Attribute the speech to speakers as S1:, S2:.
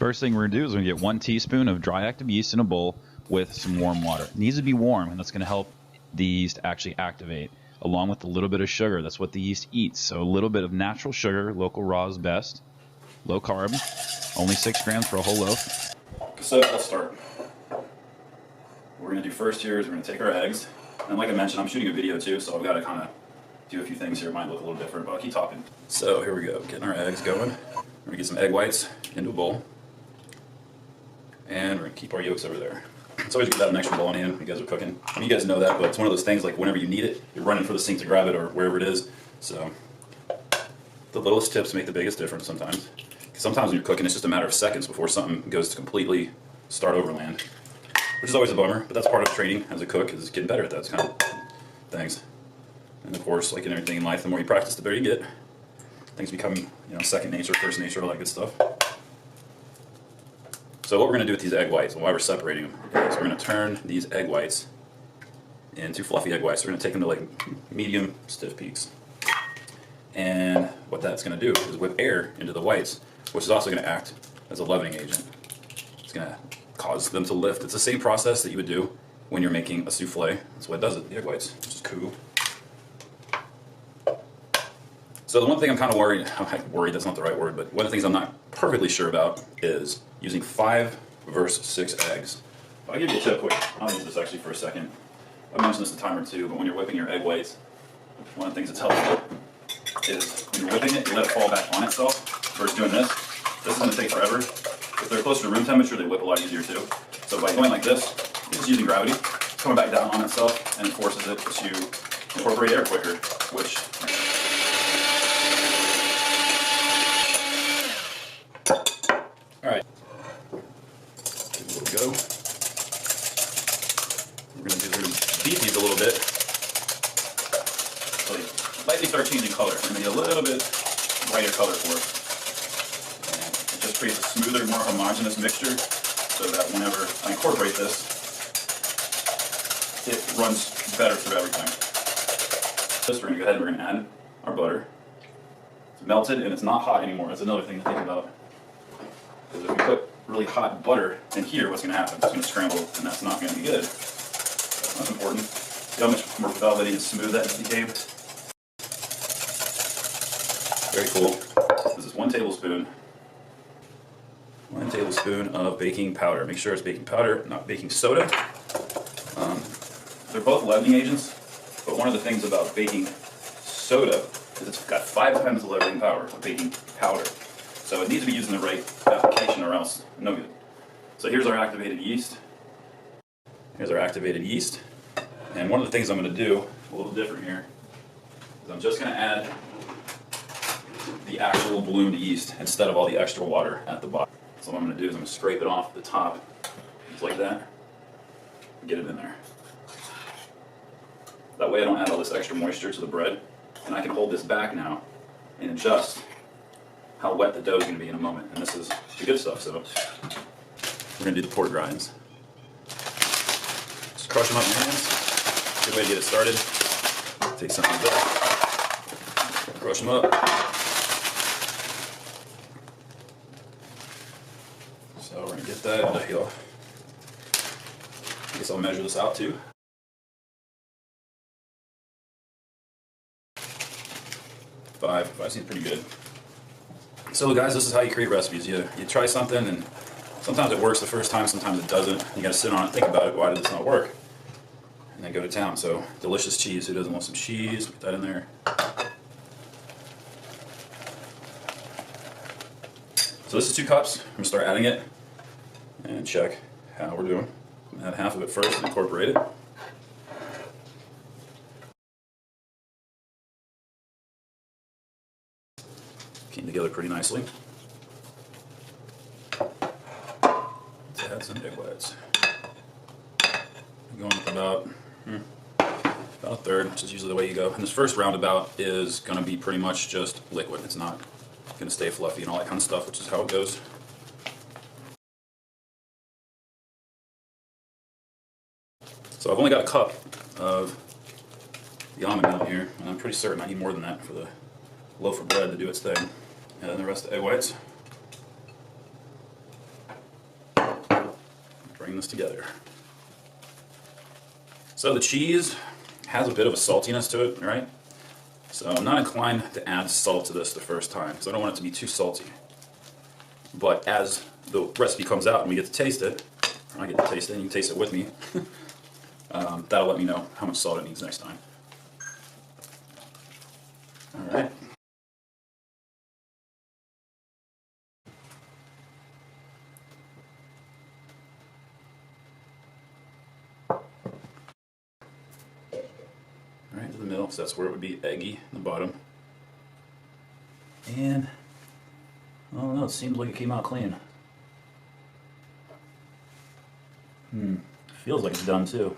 S1: First thing we're going to do is we're going to get 1 teaspoon of dry active yeast in a bowl with some warm water. It needs to be warm, and that's going to help the yeast actually activate, along with a little bit of sugar. That's what the yeast eats. So a little bit of natural sugar, local raw is best. Low carb, only 6 grams for a whole loaf.
S2: So let's start. What we're going to do first here is we're going to take our eggs. And like I mentioned, I'm shooting a video too, so I've got to kind of do a few things here. It might look a little different, but I'll keep talking. So here we go, getting our eggs going. We're going to get some egg whites into a bowl. And we're going to keep our yolks over there. It's always good to have an extra bowl on hand when you guys are cooking. I mean, you guys know that, but it's one of those things like whenever you need it, you're running for the sink to grab it or wherever it is. So the littlest tips make the biggest difference sometimes. Sometimes when you're cooking, it's just a matter of seconds before something goes to completely start overland, which is always a bummer, but that's part of training as a cook, is getting better at those kind of things. And of course, like in everything in life, the more you practice, the better you get. Things become, second nature, first nature, all that good stuff. So what we're going to do with these egg whites, and why we're separating them, is we're going to turn these egg whites into fluffy egg whites. We're going to take them to like medium stiff peaks. And what that's going to do is whip air into the whites, which is also going to act as a leavening agent. It's going to cause them to lift. It's the same process that you would do when you're making a souffle. That's what does it, the egg whites, which is cool. So the one thing I'm kind of worried, that's not the right word, but one of the things I'm not perfectly sure about is using 5 versus 6 eggs. I'll give you a tip quick. I'll use this actually for a second. I mentioned this a time or two, but when you're whipping your egg whites, one of the things that's helpful is when you're whipping it, you let it fall back on itself versus doing this. This is going to take forever. If they're closer to room temperature, they whip a lot easier too. So by going like this, you're just using gravity. It's coming back down on itself, and it forces it to incorporate air quicker, which... Alright. Give it a little go. We're going to beat these a little bit. So they lightly start changing color. We're going to get a little bit brighter color for it. And it just creates a smoother, more homogeneous mixture so that whenever I incorporate this, it runs better through everything. This, we're going to go ahead and we're going to add our butter. It's melted and it's not hot anymore. That's another thing to think about. Because if we put really hot butter in here, what's going to happen? It's going to scramble, and that's not going to be good. So that's important. See how much more velvety and smooth that became? Very cool. This is 1 tablespoon. 1 tablespoon of baking powder. Make sure it's baking powder, not baking soda. They're both leavening agents, but one of the things about baking soda is it's got 5 times the leavening power of baking powder. So it needs to be used in the right application or else no good. So here's our activated yeast. Here's our activated yeast. And one of the things I'm going to do, a little different here, is I'm just going to add the actual bloomed yeast instead of all the extra water at the bottom. So what I'm going to do is I'm going to scrape it off the top, just like that, and get it in there. That way I don't add all this extra moisture to the bread, and I can hold this back now and adjust how wet the dough is going to be in a moment. And this is the good stuff, so we're going to do the pork grinds. Just crush them up in your hands. Good way to get it started. Take some of that, crush them up. So we're going to get that here. I guess I'll measure this out too. 5 seems pretty good. So guys, this is how you create recipes. You try something and sometimes it works the first time, sometimes it doesn't. You gotta sit on it, think about it, why did this not work? And then go to town. So delicious cheese, who doesn't want some cheese? Put that in there. So this is 2 cups. I'm gonna start adding it and check how we're doing. Add half of it first and incorporate it. Came together pretty nicely. Let's add some egg whites. I'm going with about a third, which is usually the way you go. And this first roundabout is going to be pretty much just liquid. It's not going to stay fluffy and all that kind of stuff, which is how it goes. So I've only got a cup of the almond milk here, and I'm pretty certain I need more than that for the loaf of bread to do its thing. And then the rest of the egg whites. working this together. So the cheese has a bit of a saltiness to it, right? So I'm not inclined to add salt to this the first time because I don't want it to be too salty. But as the recipe comes out and we get to taste it, or I get to taste it and you can taste it with me, that'll let me know how much salt it needs next time. All right. Right to the middle, so that's where it would be eggy in the bottom. And, I don't know, it seems like it came out clean. Feels like it's done too.